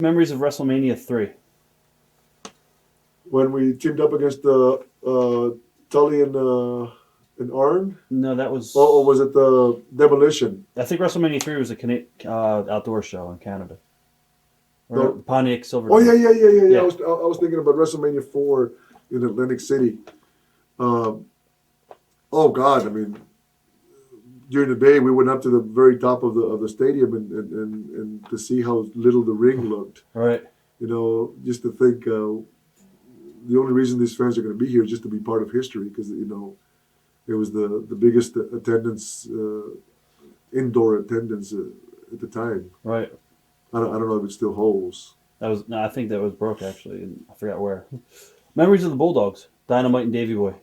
Memories of WrestleMania 3. When we teamed up against Tully and Arn? No, that was... Or was it the Demolition? I think WrestleMania 3 was a outdoor show in Canada. Or No. Pontiac Silver. Oh, yeah. Yeah. I was thinking about WrestleMania 4 in Atlantic City. Oh, God, I mean, during the day, we went up to the very top of the stadium and to see how little the ring looked. Right. You know, just to think the only reason these fans are going to be here is just to be part of history because, you know, it was the biggest attendance, indoor attendance at the time. Right. I don't know if it still holds. I think that was broke, actually. And I forgot where. Memories of the Bulldogs. Dynamite and Davey Boy.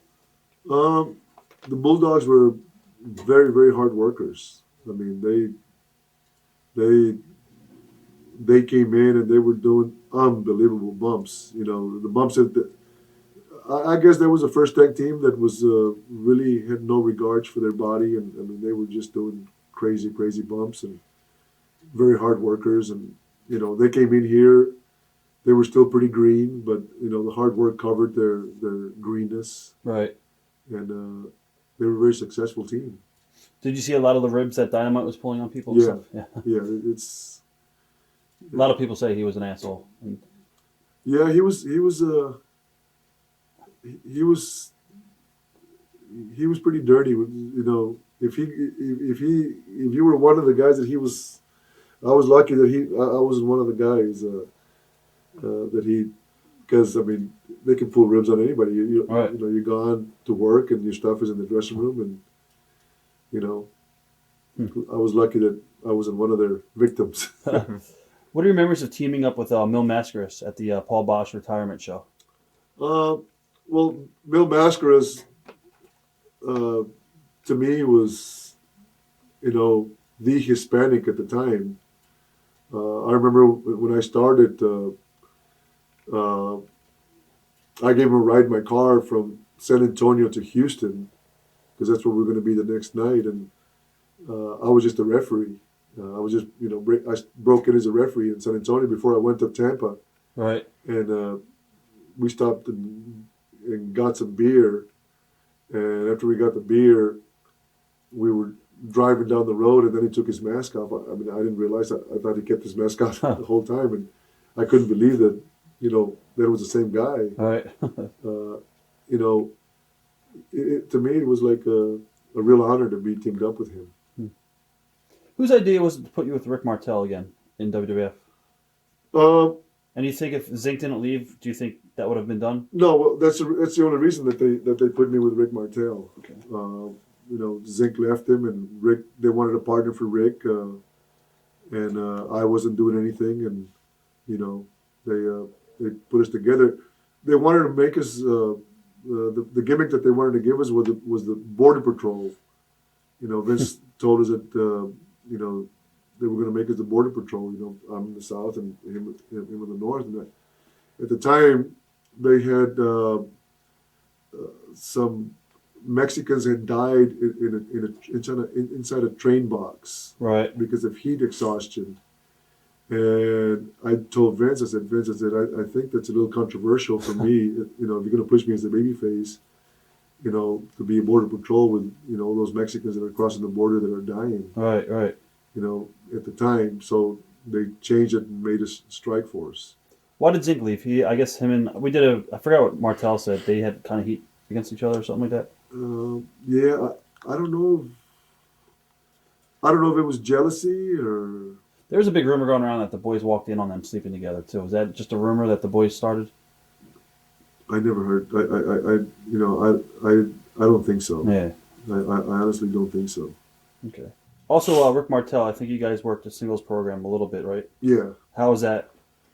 The Bulldogs were very, very hard workers. I mean, they came in and they were doing unbelievable bumps. You know, the bumps that I guess there was a first tag team that was really had no regards for their body, and I mean they were just doing crazy bumps and very hard workers. And you know, they came in here, they were still pretty green, but you know the hard work covered their greenness. Right. And they were a very successful team. Did you see a lot of the ribs that Dynamite was pulling on people? Yeah. Yeah. Yeah, it's. A lot of people say he was an asshole. Yeah, he was pretty dirty. You know, if you were one of the guys that he was, I was lucky that I wasn't one of the guys that he, because I mean they can pull ribs on anybody. Right. You know, you're gone to work and your stuff is in the dressing room, and you know, I was lucky that I wasn't one of their victims. What are your memories of teaming up with Mil Mascaras at the Paul Bosch retirement show? Well, Mil Mascaras, to me, was, you know, the Hispanic at the time. I remember when I started, I gave him a ride in my car from San Antonio to Houston, because that's where we were going to be the next night, and I was just a referee. I was just, you know, I broke in as a referee in San Antonio before I went to Tampa. Right. And we stopped and got some beer. And after we got the beer, we were driving down the road, and then he took his mask off. I mean, I didn't realize that. I thought he kept his mask off the whole time. And I couldn't believe that, you know, that it was the same guy. Right. You know, to me, it was like a real honor to be teamed up with him. Whose idea was it to put you with Rick Martel again in WWF? And you think if Zenk didn't leave, do you think that would have been done? No, well, that's the only reason that they put me with Rick Martel. Okay. You know, Zenk left him, and Rick, they wanted a partner for Rick, and I wasn't doing anything, and you know, they put us together. They wanted to make us the gimmick that they wanted to give us was the Border Patrol. You know, Vince told us that. You know, they were going to make us the Border Patrol. You know, I'm in the South and him in the North. And at the time, they had some Mexicans had died inside a train box. Right. Because of heat exhaustion. And I told Vince, I said, I think that's a little controversial for me. You know, if you're going to push me as a babyface, you know, to be a Border Patrol with, you know, those Mexicans that are crossing the border that are dying. Right. You know, at the time. So they changed it and made us strike force. Why did Zenk leave? I guess him and I forgot what Martel said. They had kind of heat against each other or something like that. Yeah, I don't know. I don't know if it was jealousy or. There was a big rumor going around that the boys walked in on them sleeping together too. Was that just a rumor that the boys started? I never heard. I don't think so. Yeah. I honestly don't think so. Okay. Also, Rick Martel, I think you guys worked a singles program a little bit, right? Yeah. How was that?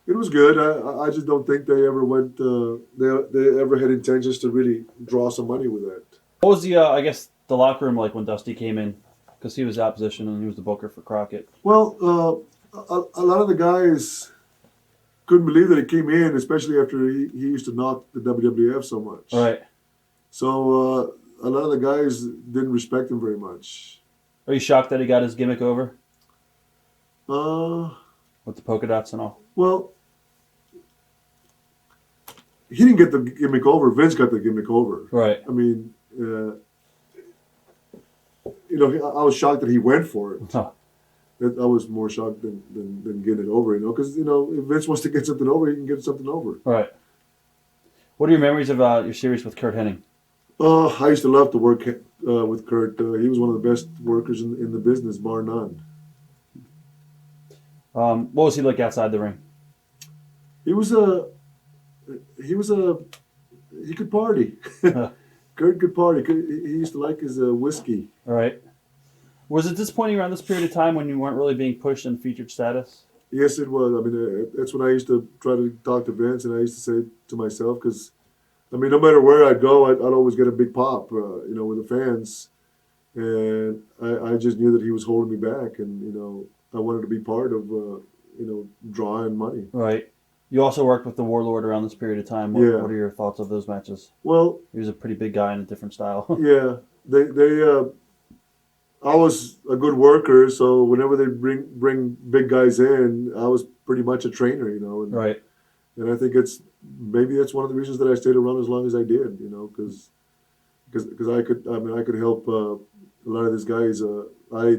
It was good. I just don't think they ever went. They ever had intentions to really draw some money with that. What was the locker room like when Dusty came in? Because he was opposition and he was the booker for Crockett. Well, a lot of the guys couldn't believe that he came in, especially after he used to knock the WWF so much. Right. So a lot of the guys didn't respect him very much. Are you shocked that he got his gimmick over? Uh, With the polka dots and all? Well, he didn't get the gimmick over. Vince got the gimmick over. Right. I mean, I was shocked that he went for it. Huh. I was more shocked than getting it over, because, if Vince wants to get something over, he can get something over. Right. What are your memories of your series with Curt Hennig? I used to love to work with Curt. He was one of the best workers in the business, bar none. What was he like outside the ring? He could party. Curt could party. He used to like his whiskey. All right. Was it disappointing around this period of time when you weren't really being pushed in featured status? Yes, it was. I mean, that's when I used to try to talk to Vince, and I used to say to myself, because, no matter where I'd go, I'd always get a big pop, with the fans. And I just knew that he was holding me back, and, I wanted to be part of, drawing money. Right. You also worked with the Warlord around this period of time. What are your thoughts of those matches? Well, he was a pretty big guy in a different style. Yeah. I was a good worker, so whenever they bring big guys in, I was pretty much a trainer, And, right. And I think maybe that's one of the reasons that I stayed around as long as I did, because I could help a lot of these guys. I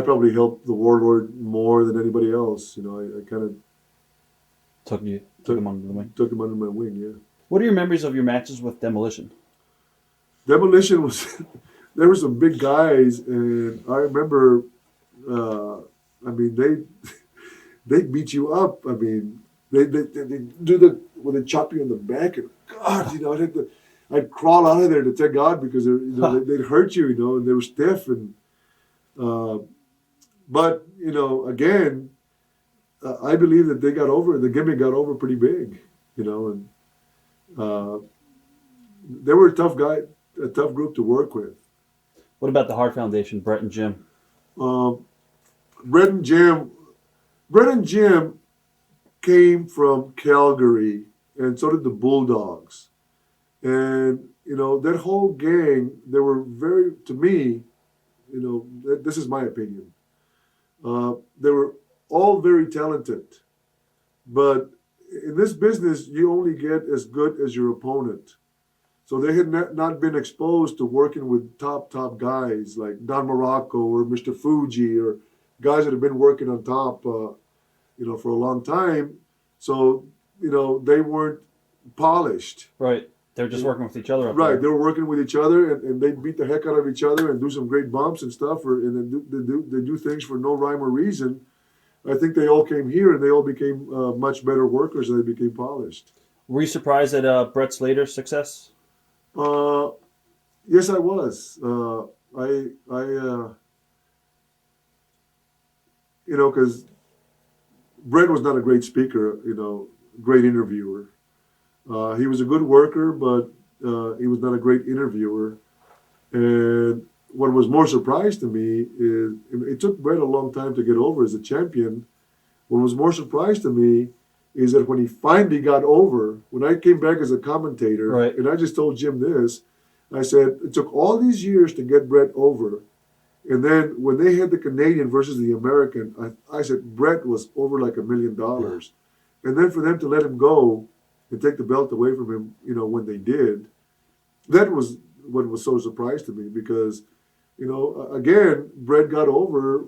probably helped the Warlord more than anybody else. I kind of took him under the wing. Took him under my wing, yeah. What are your memories of your matches with Demolition? Demolition was. There were some big guys, and I remember, they beat you up. I mean, they do when they chop you in the back, and God, I'd crawl out of there to thank God, because they'd hurt you, and they were stiff, and but again, I believe that the gimmick got over pretty big, and they were a tough group to work with. What about the Hart Foundation, Brett and Jim? Brett and Jim came from Calgary, and so did the Bulldogs. And, that whole gang, they were to me, this is my opinion. They were all very talented. But in this business, you only get as good as your opponent. So they had not been exposed to working with top guys like Don Morocco or Mr. Fuji, or guys that have been working on top, for a long time. So, they weren't polished. Right. They were just working with each other. Right. They were working with each other, and they beat the heck out of each other and do some great bumps and stuff, and then they do things for no rhyme or reason. I think they all came here, and they all became much better workers, and they became polished. Were you surprised at Brett's later success? Yes, I was. Because Brett was not a great speaker, great interviewer. He was a good worker, but he was not a great interviewer. And what was more surprised to me is, it took Brett a long time to get over as a champion. What was more surprised to me is that when he finally got over, when I came back as a commentator, right. And I just told Jim this, I said, it took all these years to get Brett over. And then when they had the Canadian versus the American, I said, Brett was over like $1 million. And then for them to let him go and take the belt away from him, when they did, that was what was so surprised to me, because, again, Brett got over,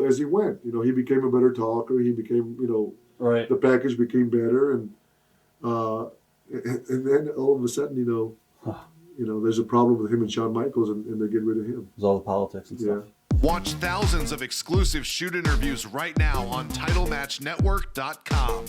as he went. He became a better talker. He became, right. The package became better, and then all of a sudden, there's a problem with him and Shawn Michaels, and they get rid of him. There's all the politics and stuff. Watch thousands of exclusive shoot interviews right now on TitleMatchNetwork.com.